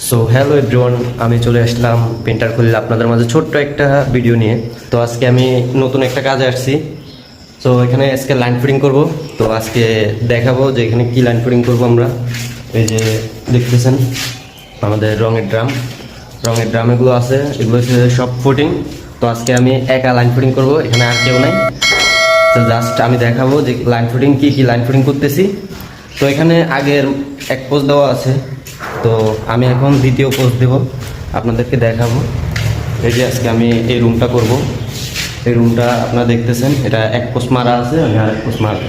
So hello everyone, আমি চলে আসলাম painter খুললে আপনাদের মাঝে ছোট্ট একটা ভিডিও নিয়ে। তো আজকে আমি নতুন একটা কাজে আসছি। তো এখানে আজকে লাইন ফিটিং করব। তো আজকে দেখাবো যে এখানে কি লাইন ফিটিং করবো আমরা। এই যে দেখতেছেন আমাদের রঙের ড্রাম এগুলো আছে, এগুলো হচ্ছে সব ফুটিং। তো আজকে আমি একা লাইন ফিটিং করব, এখানে আর কেউ নাই। তো জাস্ট আমি দেখাবো যে লাইন ফিটিং কি লাইন ফিটিং করতেছি। তো এখানে আগের এক পোস্ট দেওয়া আছে, তো আমি এখন দ্বিতীয় পোস্ট দেব, আপনাদেরকে দেখাবো। এই যে আজকে আমি এই রুমটা করব। এই রুমটা আপনারা দেখতেছেন, এটা এক পোস্ট মারা আছে, আমি আর এক পোস্ট মারব।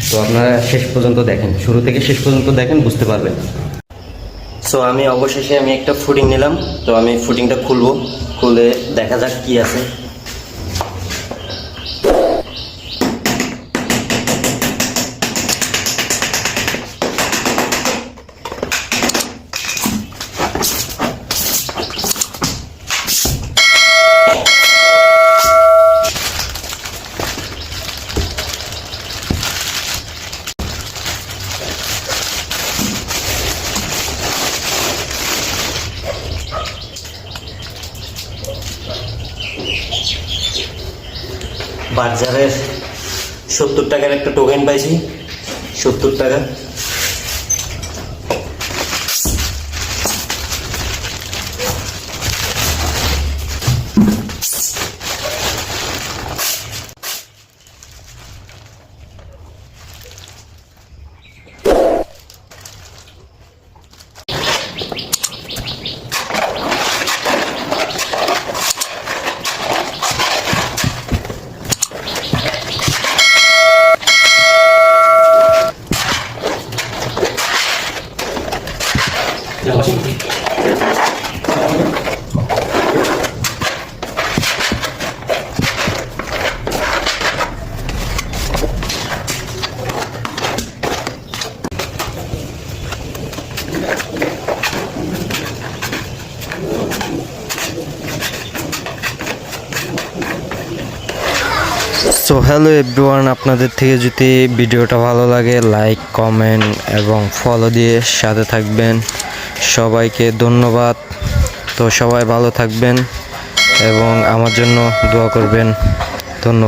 তো আপনারা শেষ পর্যন্ত দেখেন, শুরু থেকে শেষ পর্যন্ত দেখেন, বুঝতে পারবেন। সো আমি অবশেষে একটা ফুটিং নিলাম। তো আমি ফুটিংটা খুলে দেখা যাক কি আছে। বাজারের 70 টাকার একটা টোকেন পাইছি, 70 টাকা। সো হ্যালো এভরিওয়ান, আপনাদের থেকে যদি ভিডিওটা ভালো লাগে লাইক কমেন্ট এবং ফলো দিয়ে সাথে থাকবেন। সবাইকে ধন্যবাদ। তো সবাই ভালো থাকবেন এবং আমার জন্য দোয়া করবেন।